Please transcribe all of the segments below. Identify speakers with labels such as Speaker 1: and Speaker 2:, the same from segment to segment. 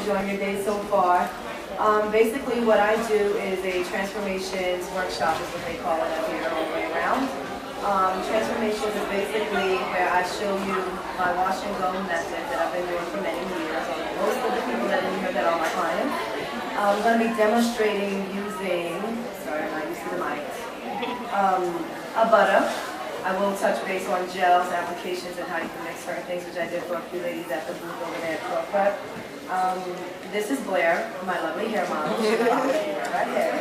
Speaker 1: enjoying your day so far. Basically what I do is a transformations workshop is what they call it up here all the way around. Transformations is basically where I show you my wash and go method that I've been doing for many years. Most of the people that are in here that are my clients. I'm going to be demonstrating using, sorry I'm not used to the mic, a butter. I will touch base on gels, applications, and how you can mix certain things, which I did for a few ladies at the booth over there at Pro Prep. This is Blair, my lovely hair model. She's right here.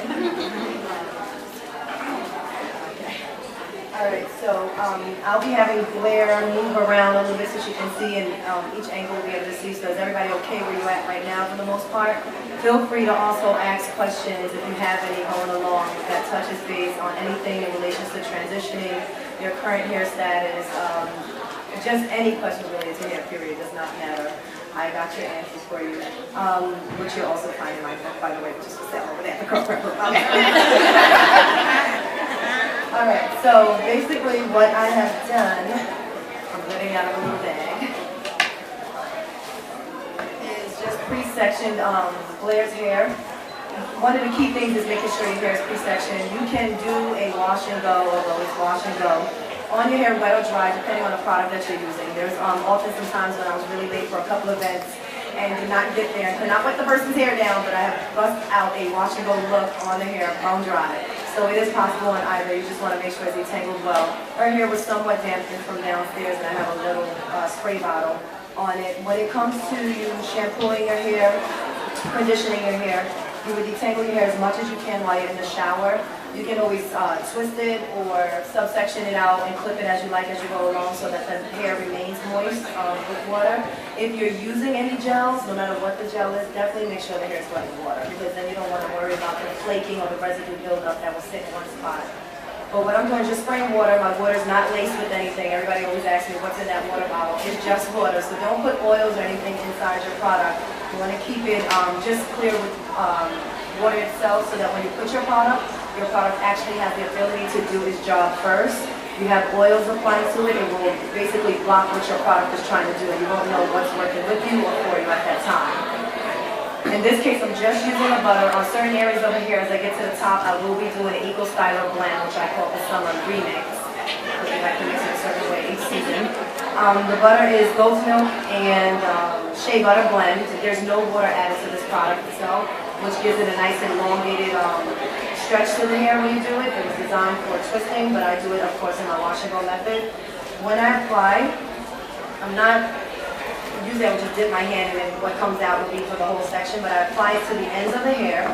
Speaker 1: Alright, so I'll be having Blair move around a little bit so she can see, and each angle will be able to see. So is everybody okay where you're at right now for the most part? Feel free to also ask questions if you have any going along that touches base on anything in relation to transitioning, your current hair status, just any question related to hair, period, does not matter. I got your answers for you, which you'll also find in my book, by the way, which is for sale over there at the Pro Prep book. Okay. Alright, so basically what I have done, I'm getting out of a little bag, is just pre-sectioned Blair's hair. One of the key things is making sure your hair is pre-sectioned. You can do a wash and go, although it's wash and go, on your hair, wet or dry, depending on the product that you're using. There's often some times when I was really late for a couple of events and did not get there and could not wet the person's hair down, but I have bust out a wash and go look on the hair, bone dry. So it is possible on either. You just want to make sure it's detangled well. Her hair was somewhat dampened from downstairs, and I have a little spray bottle on it. When it comes to you shampooing your hair, conditioning your hair, you would detangle your hair as much as you can while you're in the shower. You can always twist it or subsection it out and clip it as you like as you go along so that the hair remains moist with water. If you're using any gels, no matter what the gel is, definitely make sure the hair is wet with water, because then you don't want to worry about the flaking or the residue buildup that will sit in one spot. But what I'm doing is just spraying water. My water is not laced with anything. Everybody always asks me what's in that water bottle. It's just water, so don't put oils or anything inside your product. You want to keep it just clear with water itself so that when you put your product actually has the ability to do its job first. You have oils applied to it, it will basically block what your product is trying to do, and you won't know what's working with you or for you at that time. In this case, I'm just using a butter. On certain areas over here, as I get to the top, I will be doing an Eco Styler blend, which I call the summer remix, because we like to mix it a certain way each season. The butter is goat's milk and shea butter blend. There's no water added to this product itself, which gives it a nice elongated stretch to the hair when you do it. It was designed for twisting, but I do it, of course, in my wash and go method. When I apply, usually I would just dip my hand in, and what comes out would be for the whole section, but I apply it to the ends of the hair.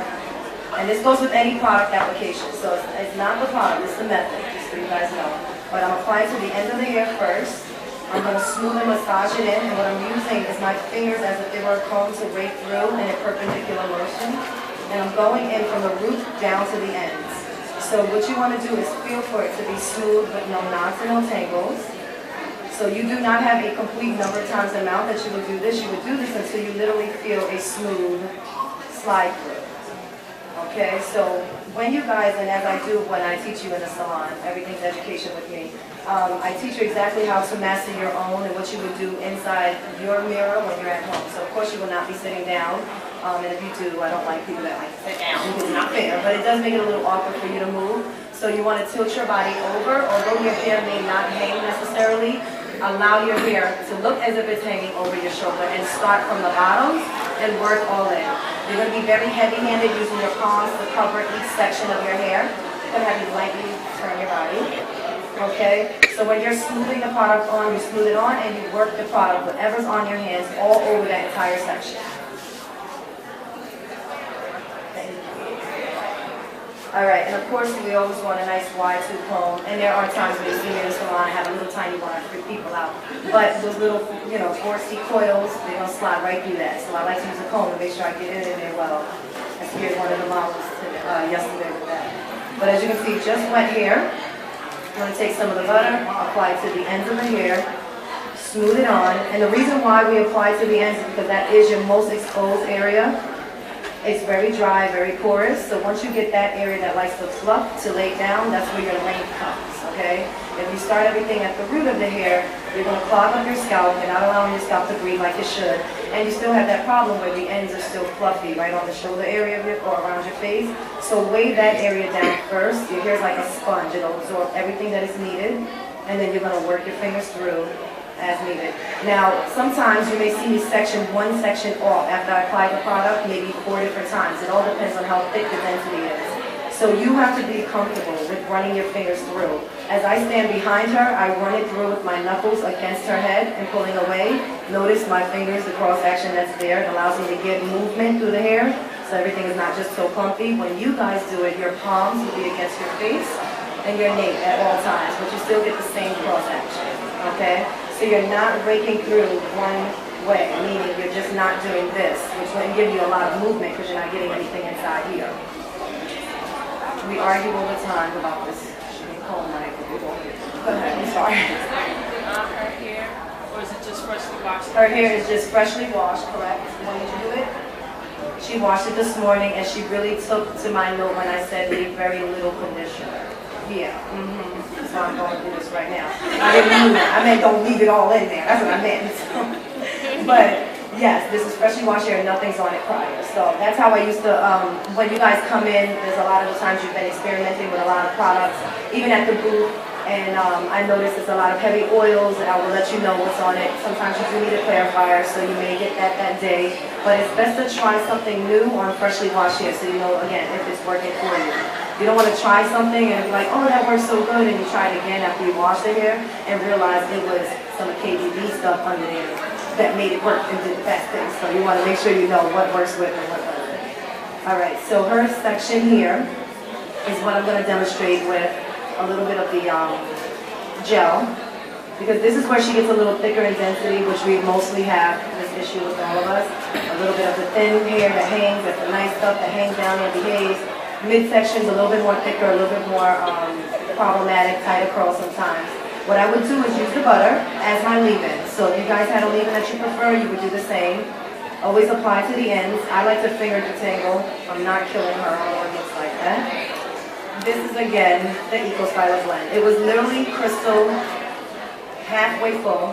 Speaker 1: And this goes with any product application, so it's not the product, it's the method, just so you guys know. But I'm applying to the ends of the hair first. I'm going to smooth and massage it in, and what I'm using is my fingers as if they were a comb to rake through in a perpendicular motion. And I'm going in from the root down to the ends. So what you want to do is feel for it to be smooth with no knots and no tangles. So you do not have a complete number of times the amount that you would do this. You would do this until you literally feel a smooth slide through. Okay, so when you guys, and as I do when I teach you in the salon, everything's education with me, I teach you exactly how to master your own and what you would do inside your mirror when you're at home. So of course you will not be sitting down, and if you do, I don't like people that like to sit down because it's not fair, but it does make it a little awkward for you to move. So you want to tilt your body over, although your hair may not hang necessarily, allow your hair to look as if it's hanging over your shoulder and start from the bottom and work all in. You're going to be very heavy-handed using your palms to cover each section of your hair. You're going to have you lightly turn your body. Okay? So when you're smoothing the product on, you smooth it on and you work the product, whatever's on your hands, all over that entire section. Alright, and of course we always want a nice wide tooth comb, and there are times when you see me in the salon, I have a little tiny one, I freak people out. But those little, 4C coils, they're going to slide right through that. So I like to use a comb to make sure I get it in there well. I scared one of the models yesterday with that. But as you can see, just wet hair. I'm going to take some of the butter, apply it to the ends of the hair, smooth it on. And the reason why we apply to the ends is because that is your most exposed area. It's very dry, very porous, so once you get that area that likes to fluff to lay down, that's where your length comes, okay? If you start everything at the root of the hair, you're going to clog up your scalp. You're not allowing your scalp to breathe like it should. And you still have that problem where the ends are still fluffy right on the shoulder area of your, or around your face. So weigh that area down first. Your hair's like a sponge. It'll absorb everything that is needed. And then you're going to work your fingers through as needed. Now, sometimes you may see me section one section off after I apply the product, maybe 4 different times. It all depends on how thick the density is. So you have to be comfortable with running your fingers through. As I stand behind her, I run it through with my knuckles against her head and pulling away. Notice my fingers, the cross action that's there. It allows me to get movement through the hair, so everything is not just so clumpy. When you guys do it, your palms will be against your face and your nape at all times, but you still get the same cross action, okay? So you're not raking through one way, meaning you're just not doing this, which wouldn't give you a lot of movement because you're not getting anything inside here. We argue all the time about this comb knife. Go ahead, I'm sorry.
Speaker 2: Is there anything on her hair, or is it just freshly washed?
Speaker 1: Her hair is just freshly washed, correct? When did you do it? She washed it this morning, and she really took to my note when I said leave very little conditioner. Yeah, so I'm going to do this right now. I didn't mean that. I meant don't leave it all in there. That's what I meant. But yes, this is freshly washed hair and nothing's on it prior. So that's how I used to, when you guys come in, there's a lot of the times you've been experimenting with a lot of products, even at the booth. And I noticed there's a lot of heavy oils, and I will let you know what's on it. Sometimes you do need a clarifier, so you may get that day. But it's best to try something new on freshly washed hair, so you know, again, if it's working for you. You don't want to try something and be like, oh, that works so good, and you try it again after you wash the hair and realize it was some KBB stuff under there that made it work and did the best thing. So you want to make sure you know what works with and what doesn't. All right, so her section here is what I'm going to demonstrate with a little bit of the gel, because this is where she gets a little thicker in density, which we mostly have this issue with all of us. A little bit of the thin hair that hangs, that's the nice stuff that hangs down and behaves. Midsection is a little bit more thicker, a little bit more problematic, tighter curl sometimes. What I would do is use the butter as my leave-in. So if you guys had a leave-in that you prefer, you would do the same. Always apply to the ends. I like to finger detangle. I'm not killing her, although it looks like that. This is, again, the Eco-Styler blend. It was literally crystal, halfway full.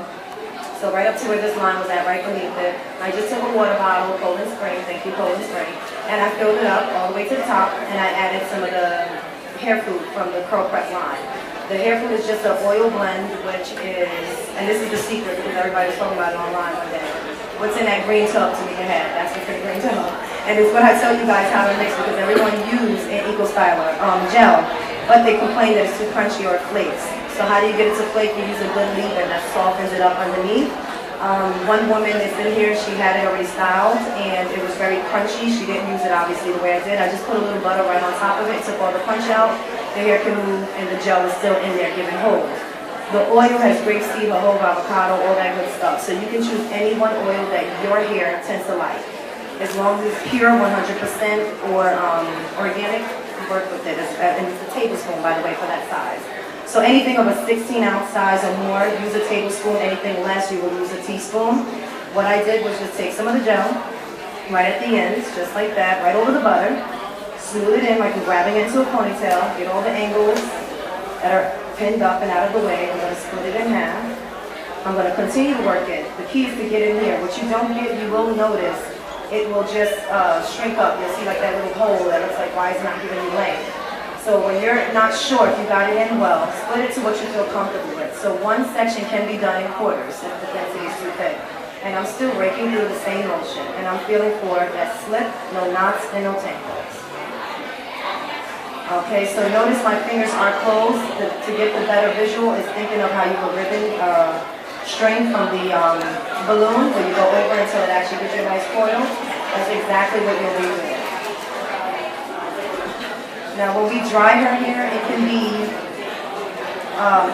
Speaker 1: So right up to where this line was at, right beneath it. I just took a water bottle, Poland Spring, thank you, Poland Spring, and I filled it up all the way to the top, and I added some of the hair food from the Curl Prep line. The hair food is just an oil blend, which is, and this is the secret because everybody was talking about it online one day. What's in that green tub to make your hair? That's what's in the green tub. And it's what I tell you guys how to mix, because everyone uses an Eco-Styler gel, but they complain that it's too crunchy or it flakes. So how do you get it to flake? You use a good leave-in that softens it up underneath. One woman that's in here, she had it already styled, and it was very crunchy. She didn't use it obviously the way I did. I just put a little butter right on top of it, took all the crunch out. The hair can move, and the gel is still in there giving hold. The oil has grapeseed, jojoba, avocado, all that good stuff. So you can choose any one oil that your hair tends to like. As long as it's pure, 100%, or organic, work with it. And it's a tablespoon, by the way, for that size. So anything of a 16-ounce size or more, use a tablespoon. Anything less, you will use a teaspoon. What I did was just take some of the gel, right at the ends, just like that, right over the butter, smooth it in like you're grabbing into a ponytail, get all the angles that are pinned up and out of the way. I'm going to split it in half. I'm going to continue to work it. The key is to get in here. What you don't get, you will notice, it will just shrink up. You'll see like that little hole that looks like, why is it not giving you length? So when you're not sure if you got it in well, split it to what you feel comfortable with. So one section can be done in quarters if the density is too thick. And I'm still raking through the same motion. And I'm feeling for that slip, no knots, and no tangles. Okay, so notice my fingers are closed. To get the better visual is thinking of how you will ribbon string from the balloon, where you go over until it actually gives you a nice coil. That's exactly what you'll be doing. Now when we dry her hair, it can be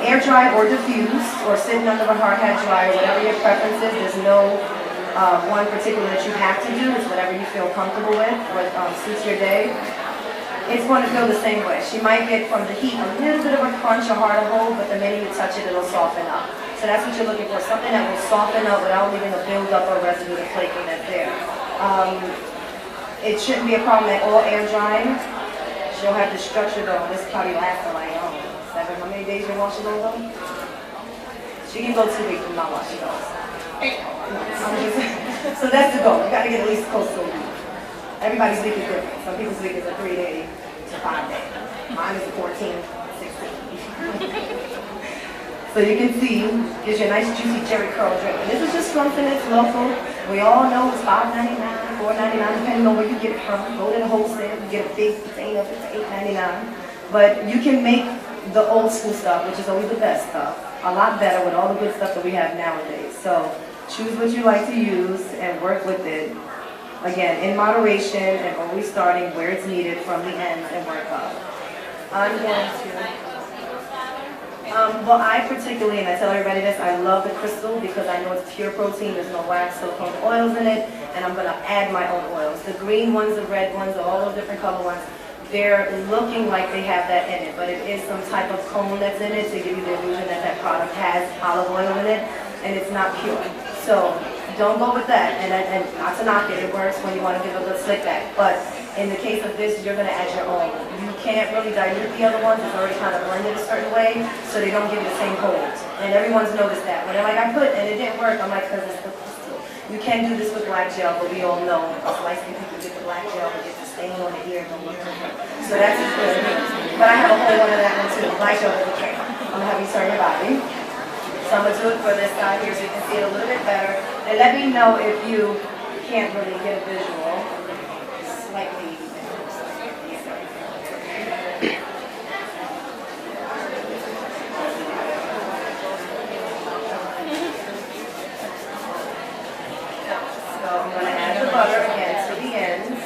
Speaker 1: air dry or diffused, or sitting under a hard hat dryer, whatever your preference is. There's no one particular that you have to do. It's whatever you feel comfortable with, what suits your day. It's going to feel the same way. She might get from the heat a little bit of a crunch or harder hold, but the minute you touch it, it'll soften up. So that's what you're looking for, something that will soften up without leaving a buildup or residue of flaking that's there. It shouldn't be a problem at all air drying. She'll have the structure though. This probably lasts for like 7 How many days your wash and go? She can go 2 weeks and not wash and go. So that's the goal. You got to get at least close to a week. Everybody's week is different. Some people's week is a 3-day to 5-day. Mine is a 14, 16. So you can see, gives you a nice juicy cherry curl drink. And this is just something that's local. We all know it's $5.99, $4.99, depending on where you get it from. Go to the wholesale, you get a big container, it's $8.99. But you can make the old school stuff, which is always the best stuff, a lot better with all the good stuff that we have nowadays. So choose what you like to use and work with it. Again, in moderation and always starting where it's needed from the ends and work up. I'm going to... well, I particularly, and I tell everybody this, I love the crystal because I know it's pure protein, there's no wax, silicone oils in it, and I'm going to add my own oils. The green ones, the red ones, all those different color ones, they're looking like they have that in it, but it is some type of cone that's in it to give you the illusion that that product has olive oil in it, and it's not pure. So don't go with that, and not to knock it, it works when you want to give a little slick back, but in the case of this, you're going to add your own. You can't really dilute the other ones. It's already kind of blended a certain way, so they don't give you the same hold. And everyone's noticed that. When they're like, I put, and it didn't work, I'm like, because it's the crystal. You can do this with black gel, but we all know us light-skinned people get the black gel and get the stain on the ear and don't look good. So that's just good. But I have a whole one of that one too. Black gel with the tray. I'm going to have you turn your body. So I'm going to do it for this side here so you can see it a little bit better. And let me know if you can't really get a visual. Slightly. So I'm going to add the butter again to the ends.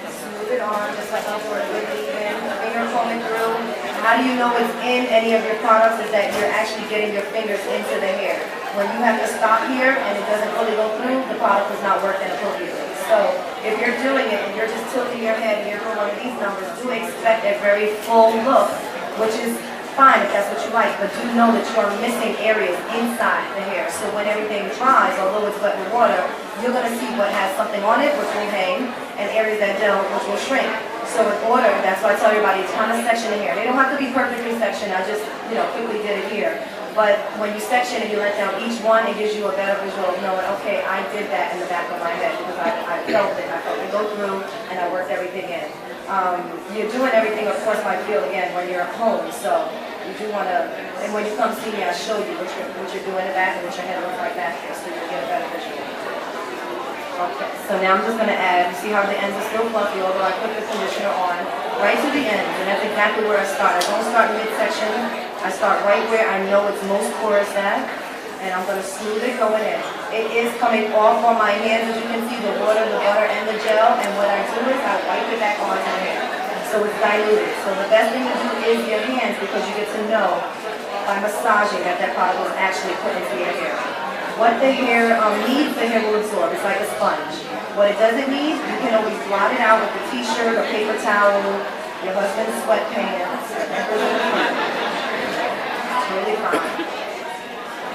Speaker 1: Smooth it on just like before, really even. Finger combing through. How do you know it's in any of your products? Is that you're actually getting your fingers into the hair. When you have to stop here and it doesn't really go through, the product is not working appropriately. So if you're doing it and you're just tilting your head and you're doing one of these numbers, do expect a very full look, which is fine if that's what you like, but do know that you are missing areas inside the hair. So when everything dries, although it's wet with water, you're going to see what has something on it, which will hang, and areas that don't, which will shrink. So in order, that's why I tell everybody, kind of section the hair. They don't have to be perfectly sectioned. I just, quickly did it here. But when you section and you let down each one, it gives you a better visual of knowing, okay, I did that in the back of my head because I felt it. I felt it go through and I worked everything in. You're doing everything, of course, by feel again when you're at home. So you do want to, and when you come see me, I'll show you what you're doing in the back and what your head looks like back here so you'll get a better visual. Okay, so now I'm just going to add, you see how the ends are still fluffy, although I put the conditioner on right to the ends, and that's exactly where I start. I don't start midsection, I start right where I know it's most porous at, and I'm going to smooth it going in. It is coming off on my hands, as you can see, the water, the butter, and the gel, and what I do is I wipe it back on my hair, so it's diluted. So the best thing to do is your hands, because you get to know by massaging that that product was actually put into your hair. What the hair needs, the hair will absorb. It's like a sponge. What it doesn't need, you can always blot it out with a t-shirt, a paper towel, your husband's sweatpants. It's really fine.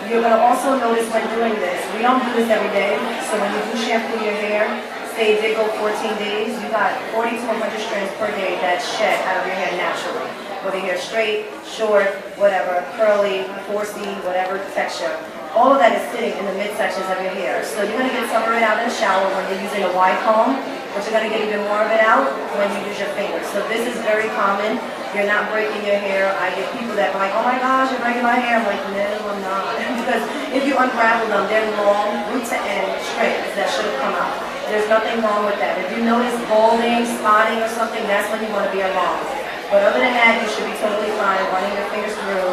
Speaker 1: You're going to also notice when doing this, we don't do this every day, so when you do shampoo your hair, say it did go 14 days, you got 40 to 100 strands per day that shed out of your hair naturally. Whether your hair straight, short, whatever, curly, 4C, whatever texture. All of that is sitting in the midsections of your hair. So you're going to get some of it out in the shower when you're using a wide comb, but you're going to get even more of it out when you use your fingers. So this is very common. You're not breaking your hair. I get people that are like, oh my gosh, you're breaking my hair. I'm like, no, I'm not. Because if you unravel them, they're long, root to end strands that should have come out. There's nothing wrong with that. If you notice balding, spotting or something, that's when you want to be alarmed. But other than that, you should be totally fine running your fingers through.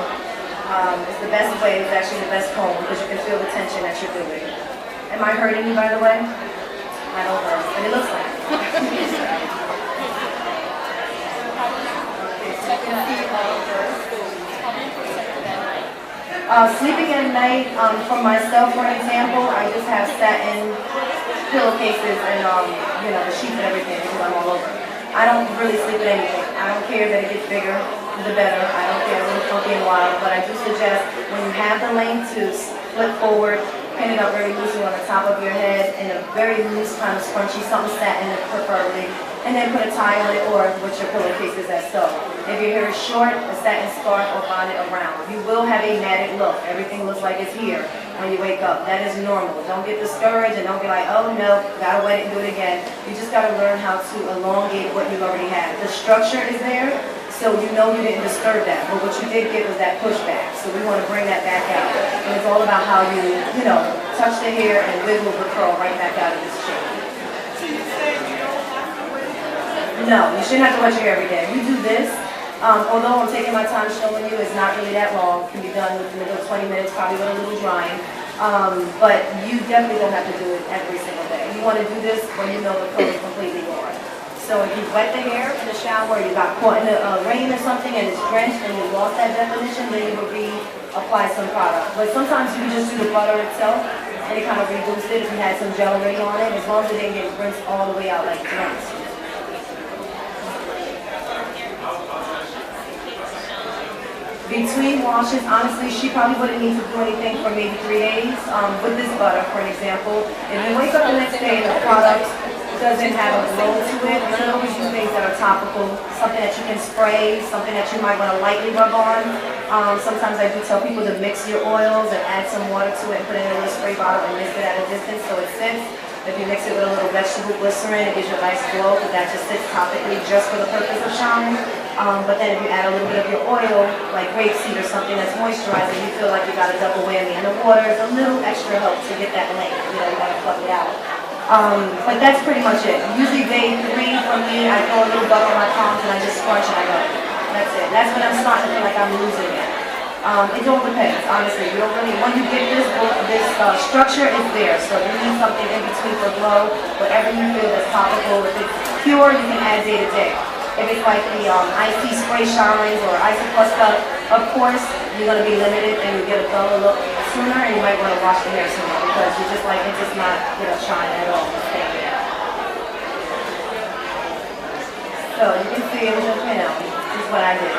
Speaker 1: It's the best way, it's actually the best comb because you can feel the tension that you're doing. Am I hurting you, by the way? I don't hurt, and it looks like it. Okay, so you can see all of this. Sleeping at night, for myself, for example, I just have satin pillowcases and the sheets and everything because I'm all over. I don't really sleep with anything. I don't care that it gets bigger, the better. I don't care, a little funky and wild, but I do suggest when you have the length to flip forward, pin it up very loosely on the top of your head in a very loose kind of scrunchy, something satin preferably, and then put a tie on it or with your pillowcase is as so. If your hair is short, a satin scarf or bonnet around. You will have a matted look. Everything looks like it's here when you wake up. That is normal. Don't get discouraged and don't be like, oh no, gotta wet it and do it again. You just gotta learn how to elongate what you already have. The structure is there, so you know you didn't disturb that. But what you did get was that pushback. So we want to bring that back out. And it's all about how you know, touch the hair and wiggle the curl right back out of this shape. No, you shouldn't have to wash your hair every day. You do this, although I'm taking my time showing you, it's not really that long. It can be done within a 20 minutes, probably with a little drying. But you definitely don't have to do it every single day. You want to do this when you know the curl is completely gone. So if you wet the hair in the shower, you got caught in the rain or something and it's drenched and you lost that definition, then you would reapply some product. But sometimes you can just do the butter itself and it kind of reboosts it if you had some gel already on it, as long as it didn't get rinsed all the way out like drenched. Between washes, honestly, she probably wouldn't need to do anything for maybe 3 days. With this butter, for an example, if you wake up the next day and the product doesn't have a glow to it, you can always use things that are topical, something that you can spray, something that you might want to lightly rub on. Sometimes I do tell people to mix your oils and add some water to it and put it in a little spray bottle and mix it at a distance so it sits. If you mix it with a little vegetable glycerin, it gives you a nice glow because that just sits topically just for the purpose of shine. But then if you add a little bit of your oil, like grapeseed or something that's moisturizing, you feel like you got a double whammy. And the water is a little extra help to get that length. You know, you want to pluck it out. But that's pretty much it. Usually day 3 for me, I throw a little butter on my palms and I just scrunch and I go. That's it. That's when I'm starting to feel like I'm losing it. It all depends, honestly. You don't really, when you get this structure, it's there. So you need something in between for glow, whatever you feel that's topical. If it's pure, you can add day to day. If it's like the icy spray shines or icy plus stuff, of course, you're going to be limited and you get a duller look sooner and you might want to wash the hair sooner because you're just like, it's just not going to shine at all. So you can see it was just, you know, this is what I did.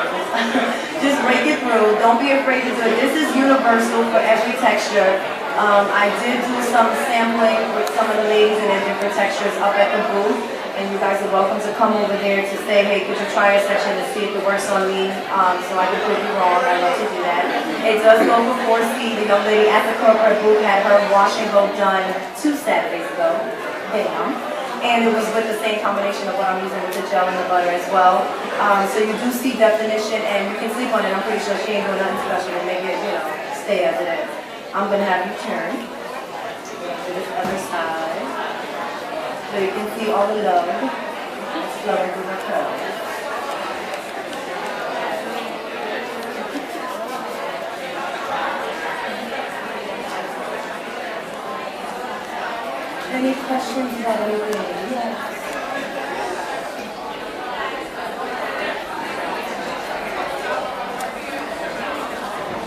Speaker 1: Just break it through. Don't be afraid to do it. This is universal for every texture. I did do some sampling with some of the ladies in their different textures up at the booth. And you guys are welcome to come over there to say, hey, could you try a section to see if it works on me? So I can prove you wrong. I love to do that. It does go for 4C. The young lady at the corporate booth had her wash and go done 2 Saturdays ago. Bam. And it was with the same combination of what I'm using with the gel and the butter as well. So you do see definition and you can sleep on it. I'm pretty sure she ain't doing nothing special to make it, you know, stay as it is. I'm going to have you turn to this other side. So you can see all the love that's flowing through the curls. Any questions about anything? Yes.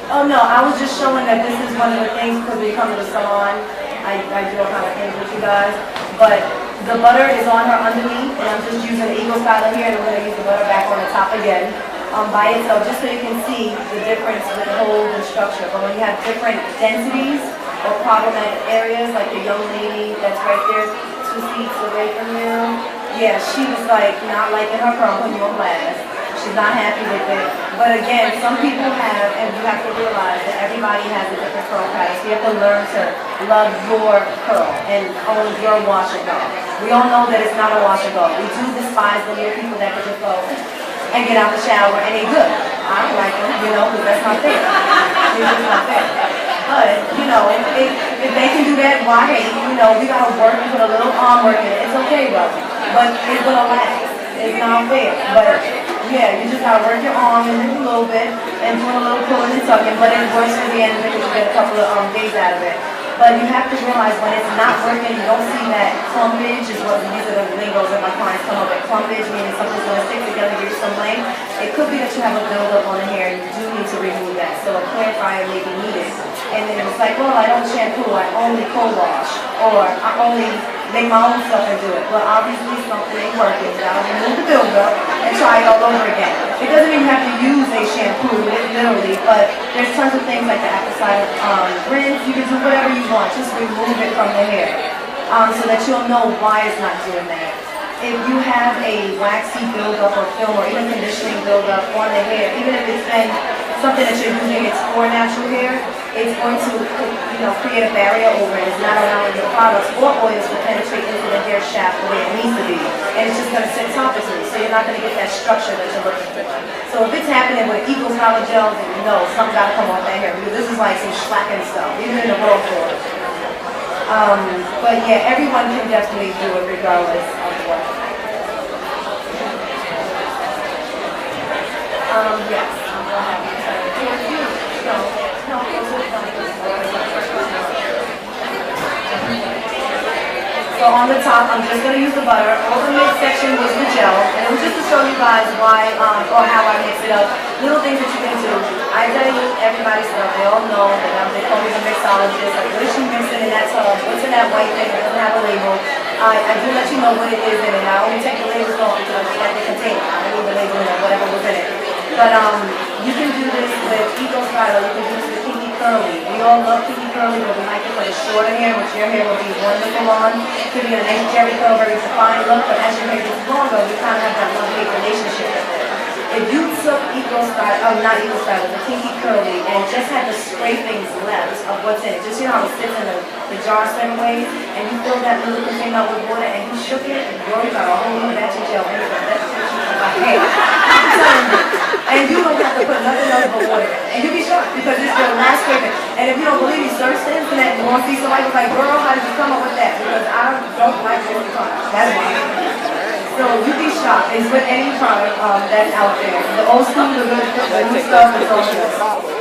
Speaker 1: Oh no, I was just showing that this is one of the things because we come to the salon. I do all kind of things with you guys. But the butter is on her underneath, and I'm just using the eagle styler here, and I'm going to use the butter back on the top again by itself, just so you can see the difference with hold and structure. But when you have different densities or problematic areas, like the young lady that's right there 2 seats away from you, yeah, she was like not liking her curl when you were blast. She's not happy with it. But again, some people have, and you have to realize that everybody has a different curl pattern. So you have to learn to love your curl and own your wash and go. We all know that it's not a wash and go. We do despise the little people that can just go and get out the shower and they good. I don't like them, you know, because that's not fair. It's just not fair. But, you know, if they can do that, why? You know, we got to work and put a little arm work in it. It's okay, though. But it's going to last. It's not fair. But yeah, you just gotta work your arm in a little bit and do a little pulling and tucking, but it works for the end because you get a couple of days out of it. But you have to realize when it's not working, you don't see that clumpage is what these are the lingos that my clients come up with. Clumpage meaning something's gonna stick together, give you some length. It could be that you have a buildup on the hair and you do need to remove that. So a clarifier may be needed. And then it's like, well, I don't shampoo, I only co-wash, or I only make my own stuff and do it. But obviously something ain't working. You gotta remove the buildup and try it all over again. It doesn't even have to use a shampoo, literally, but there's tons of things like the apple cider rinse. You can do whatever you want. Just remove it from the hair so that you'll know why it's not doing that. if you have a waxy buildup or film or even conditioning buildup on the hair, even if it's been something that you're using, it's for natural hair, it's going to, create a barrier over it. It's not allowing the products or oils to penetrate into the hair shaft the way it needs to be. And it's just going to sit topically, so you're not going to get that structure that you're looking for. So if it's happening with Eco Styler gel, then you know something got to come off that hair, because this is like some schlacking stuff, even in the world for it. But yeah, everyone can definitely do it regardless of what. Yes. So on the top, I'm just going to use the butter. All the mix section was the gel, and it was just to show you guys why or how I mix it up. Little things that you can do. I dilute everybody's stuff. They all know that they call me the mixologist. Like, what is she mixing in that tub? What's in that white thing that doesn't have a label? I do let you know what it is in it. I only take the labels off because I just like the container. I don't need the label in it, whatever was in it. But you can do this with Eco Styler. You can do this with Kinky Curly. We all love Kinky Curly, but we like it for the shorter hair, which your hair will be wonderful on. It could be a nice jerry curl, very defined look, but as your hair gets longer, we kind of have that love-hate relationship. If you took not Eco Styler, the Kinky Curly, and just had the scrapings left of what's in it, just how it sits in the jar certain ways, and you fill that little container with water, and you shook it, and you got a whole new batch of gel in it. That's my hair. I'm telling you. And you don't have to put nothing else but water in it. And you'll be shocked because it's the last scraping. And if you don't believe me, search the internet and you want to see somebody who's like, girl, how did you come up with that? Because I don't like dirty products. That's why. So you'd be shocked. It's with any product that's out there. The old school, the good, the new stuff is all good.